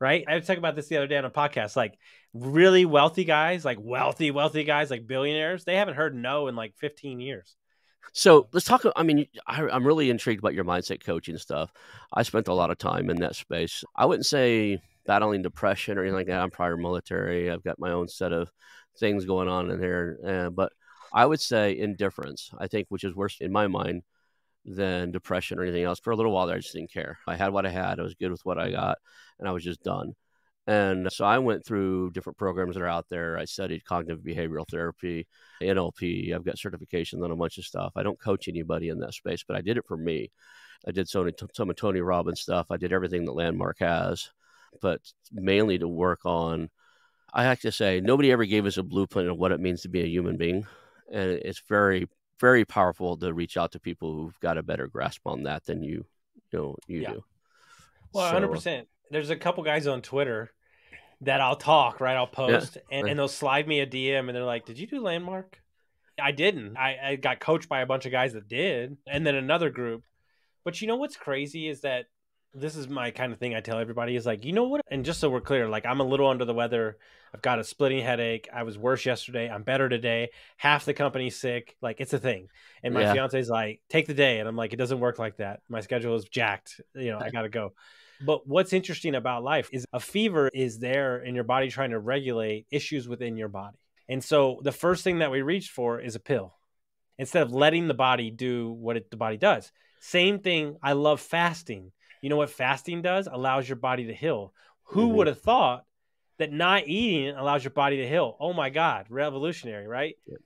right? I was talking about this the other day on a podcast. Like, really wealthy guys, like wealthy guys, like billionaires, they haven't heard no in like 15 years. So let's talk. I mean, I'm really intrigued about your mindset coaching stuff. I spent a lot of time in that space. I wouldn't say battling depression or anything like that. I'm prior military. I've got my own set of things going on in here. But I would say indifference, I think, which is worse in my mind than depression or anything else. For a little while there, I just didn't care. I had what I had. I was good with what I got, and I was just done. And so I went through different programs that are out there. I studied cognitive behavioral therapy, NLP. I've got certifications on a bunch of stuff. I don't coach anybody in that space, but I did it for me. I did some of Tony Robbins stuff. I did everything that Landmark has, but mainly to work on, I have to say, nobody ever gave us a blueprint of what it means to be a human being. And it's very, very powerful to reach out to people who've got a better grasp on that than you do. Well, 100%. There's a couple guys on Twitter that I'll talk, right? I'll post and they'll slide me a DM and they're like, did you do Landmark? I didn't. I got coached by a bunch of guys that did, and then another group. But you know what's crazy is that this is my kind of thing I tell everybody is like, you know what? And just so we're clear, like, I'm a little under the weather. I've got a splitting headache. I was worse yesterday. I'm better today. Half the company's sick. Like, it's a thing. And my fiance's like, take the day. And I'm like, it doesn't work like that. My schedule is jacked. I got to go. But what's interesting about life is a fever is there in your body trying to regulate issues within your body. And so the first thing that we reach for is a pill instead of letting the body do what the body does. Same thing. I love fasting. You know what fasting does? Allows your body to heal. Who would have thought that not eating allows your body to heal? Oh my God, revolutionary, right? Yeah.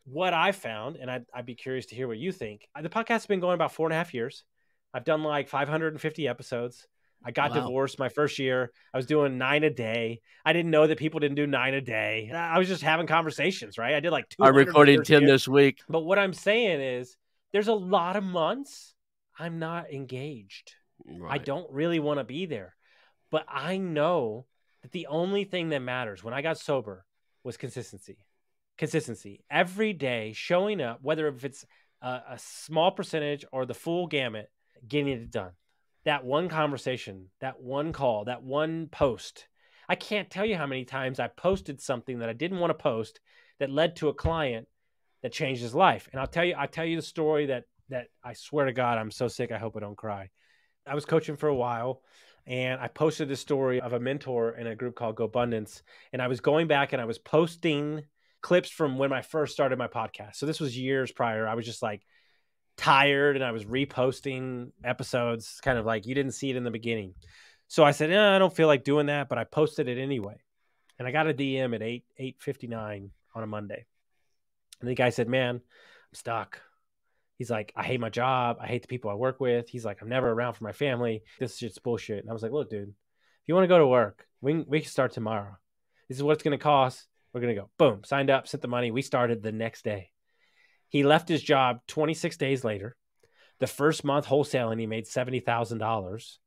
What I found, and I'd be curious to hear what you think. The podcast has been going about 4.5 years. I've done like 550 episodes. I got divorced my first year. I was doing 9 a day. I didn't know that people didn't do 9 a day. I was just having conversations, right? I did like 200. I'm recording 10 this week. But what I'm saying is there's a lot of months I'm not engaged. Right. I don't really want to be there. But I know that the only thing that matters when I got sober was consistency. Consistency. Every day showing up, whether if it's a small percentage or the full gamut, getting it done. That one conversation, that one call, that one post. I can't tell you how many times I posted something that I didn't want to post that led to a client that changed his life. And I'll tell you the story that I swear to God, I'm so sick. I hope I don't cry. I was coaching for a while and I posted this story of a mentor in a group called GoBundance. And I was going back and I was posting clips from when I first started my podcast. So this was years prior. I was just like tired and I was reposting episodes, kind of like you didn't see it in the beginning. So I said, I don't feel like doing that, but I posted it anyway. And I got a DM at 8:59 on a Monday. And the guy said, man, I'm stuck. He's like, I hate my job. I hate the people I work with. He's like, I'm never around for my family. This shit's bullshit. And I was like, look, dude, if you want to go to work, we can start tomorrow. This is what it's going to cost. We're going to go. Boom. Signed up, sent the money. We started the next day. He left his job 26 days later. The first month wholesaling, he made $70,000,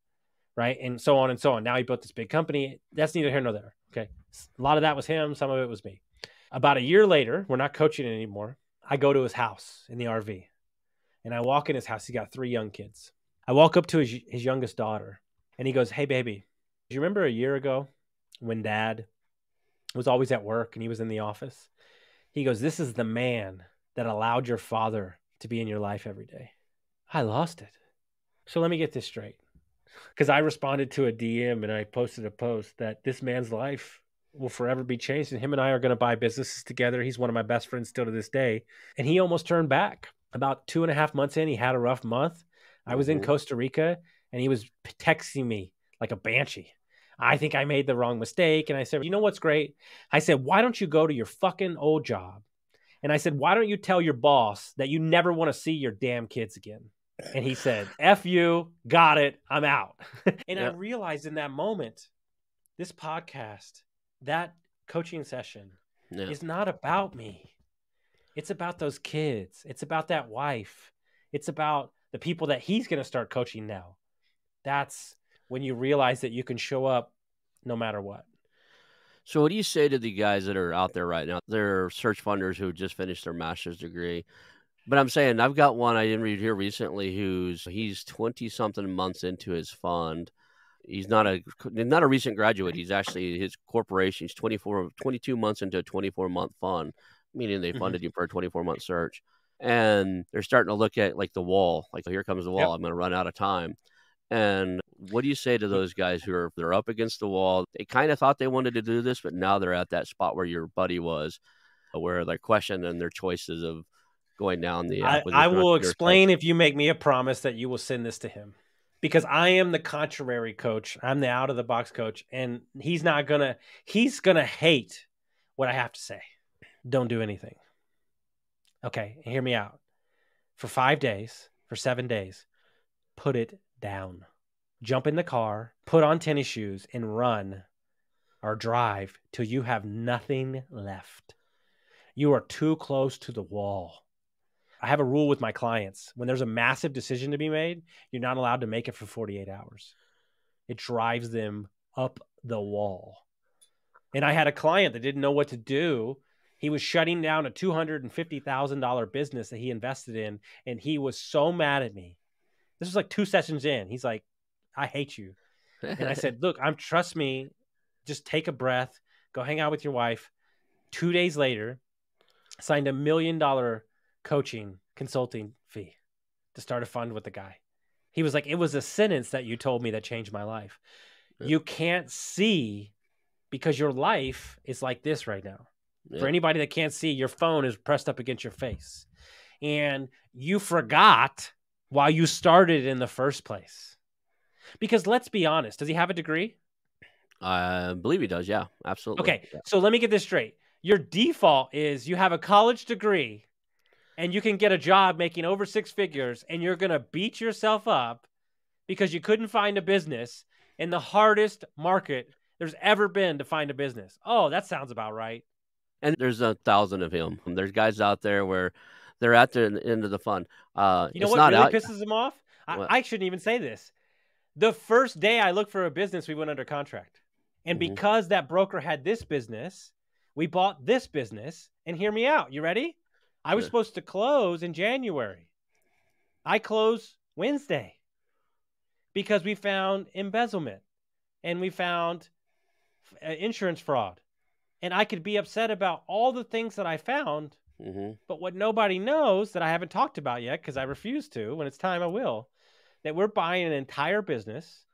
right? And so on and so on. Now he built this big company. That's neither here nor there. Okay. A lot of that was him. Some of it was me. About a year later, we're not coaching anymore. I go to his house in the RV and I walk in his house. He got 3 young kids. I walk up to his youngest daughter and he goes, "Hey, baby, do you remember a year ago when dad was always at work and he was in the office?" He goes, "This is the man that allowed your father to be in your life every day." I lost it. So let me get this straight. Because I responded to a DM and I posted a post that this man's life will forever be changed. And him and I are going to buy businesses together. He's one of my best friends still to this day. And he almost turned back. About 2.5 months in, he had a rough month. I was in Costa Rica and he was texting me like a banshee. I think I made the wrong mistake. And I said, "You know what's great?" I said, "Why don't you go to your fucking old job?" And I said, "Why don't you tell your boss that you never want to see your damn kids again?" And he said, "F you, got it, I'm out." And I realized in that moment, this podcast, that coaching session is not about me. It's about those kids. It's about that wife. It's about the people that he's going to start coaching now. That's when you realize that you can show up no matter what. So what do you say to the guys that are out there right now? They're search funders who just finished their master's degree. But I'm saying I've got one I didn't read here recently he's 20-something months into his fund. He's not a recent graduate. He's actually his corporation. He's 22 months into a 24-month fund, meaning they funded him for a 24-month search. And they're starting to look at like the wall. Like, here comes the wall. I'm going to run out of time. And what do you say to those guys they're up against the wall? They kind of thought they wanted to do this, but now they're at that spot where your buddy was, where they're questioning their choices of going down the I will explain if you make me a promise that you will send this to him, because I am the contrary coach. I'm the out of the box coach, and he's going to hate what I have to say. Don't do anything. Okay. Hear me out. For 5 days, for 7 days, put it down. Jump in the car, put on tennis shoes and run or drive till you have nothing left. You are too close to the wall. I have a rule with my clients. When there's a massive decision to be made, you're not allowed to make it for 48 hours. It drives them up the wall. And I had a client that didn't know what to do. He was shutting down a $250,000 business that he invested in, and he was so mad at me. This was like 2 sessions in. He's like, "I hate you." And I said, "Look, trust me. Just take a breath. Go hang out with your wife." 2 days later, signed $1 million coaching consulting fee to start a fund with the guy. He was like, "It was a sentence that you told me that changed my life." You can't see because your life is like this right now. For anybody that can't see, your phone is pressed up against your face. And you forgot why you started in the first place. Because let's be honest, does he have a degree? I believe he does. Yeah, absolutely. Okay. Yeah. So let me get this straight. Your default is you have a college degree and you can get a job making over 6 figures, and you're going to beat yourself up because you couldn't find a business in the hardest market there's ever been to find a business. Oh, that sounds about right. And there's 1,000 of him. There's guys out there where they're at the end of the fund. You know what really pisses them off? I shouldn't even say this. The first day I looked for a business, we went under contract. And because that broker had this business, we bought this business. And hear me out. You ready? I was supposed to close in January. I closed Wednesday because we found embezzlement and we found insurance fraud. And I could be upset about all the things that I found, but what nobody knows that I haven't talked about yet, because I refuse to, when it's time I will, that we're buying an entire business,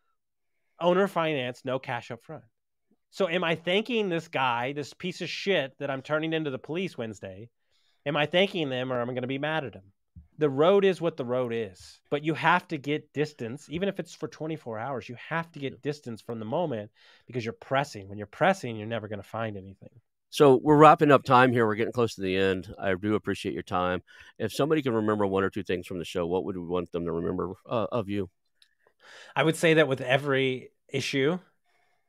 owner finance, no cash up front. So am I thanking this guy, this piece of shit that I'm turning into the police Wednesday? Am I thanking them, or am I going to be mad at them? The road is what the road is, but you have to get distance, even if it's for 24 hours, you have to get distance from the moment because you're pressing. When you're pressing, you're never going to find anything. So we're wrapping up time here. We're getting close to the end. I do appreciate your time. If somebody can remember 1 or 2 things from the show, what would we want them to remember of you? I would say that with every issue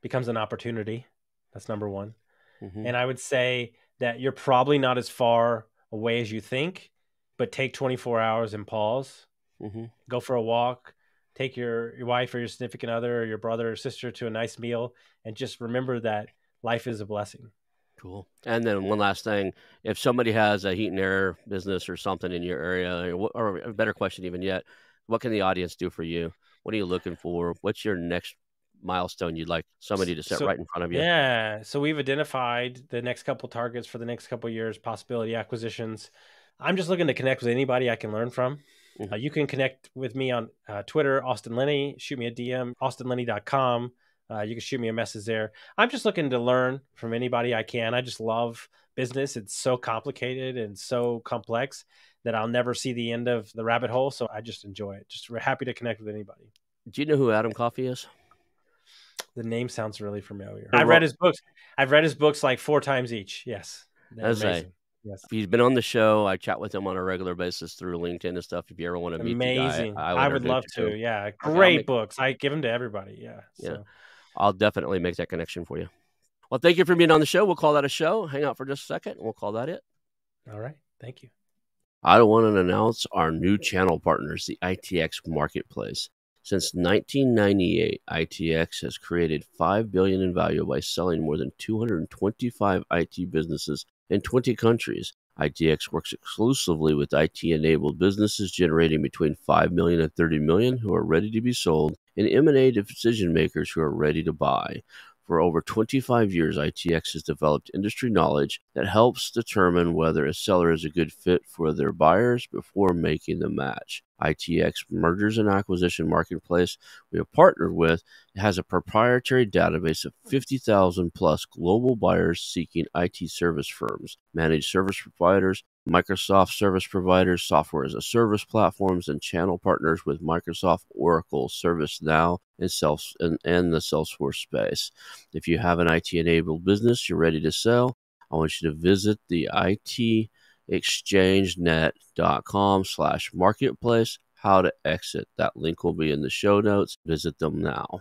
becomes an opportunity. That's number one. Mm-hmm. And I would say that you're probably not as far away as you think, but take 24 hours and pause, Mm-hmm. go for a walk, take your wife or your significant other or your brother or sister to a nice meal, and just remember that life is a blessing. Cool. And then one last thing, if somebody has a heat and air business or something in your area, or a better question even yet, what can the audience do for you? What are you looking for? What's your next milestone you'd like somebody to set So right in front of you? yeah, so we've identified the next couple targets for the next couple years, possibility acquisitions. I'm just looking to connect with anybody I can learn from. Mhm. You can connect with me on Twitter, Austin Linney. Shoot me a DM, austinlinney.com. You can shoot me a message there. I'm just looking to learn from anybody I can. I just love business. It's so complicated and so complex that I'll never see the end of the rabbit hole. So I just enjoy it. Just happy to connect with anybody. Do you know who Adam Coffey is? The name sounds really familiar. Or I've read his books. I've read his books like 4 times each. Yes. They're As I, amazing. Yes. he's been on the show. I chat with him on a regular basis through LinkedIn and stuff. If you ever want to meet the guy, Amazing. I would I would introduce love you to to. him. Yeah. Okay, Great books. I give them to everybody. Yeah. yeah, So, I'll definitely make that connection for you. Well, thank you for being on the show. We'll call that a show. Hang out for just a second, and we'll call that it. all right. Thank you. I want to announce our new channel partners, the ITX Marketplace. Since 1998, ITX has created $5 billion in value by selling more than 225 IT businesses in 20 countries. ITX works exclusively with IT-enabled businesses generating between $5 million and $30 million who are ready to be sold, and M&A decision makers who are ready to buy. For over 25 years, ITX has developed industry knowledge that helps determine whether a seller is a good fit for their buyers before making the match. ITX Mergers and Acquisition Marketplace we have partnered with has a proprietary database of 50,000 plus global buyers seeking IT service firms, managed service providers, Microsoft service providers, software as a service platforms, and channel partners with Microsoft, Oracle, ServiceNow, and the Salesforce space. If you have an IT-enabled business you're ready to sell, I want you to visit the itexchangenet.com/marketplace. How to exit. That link will be in the show notes. Visit them now.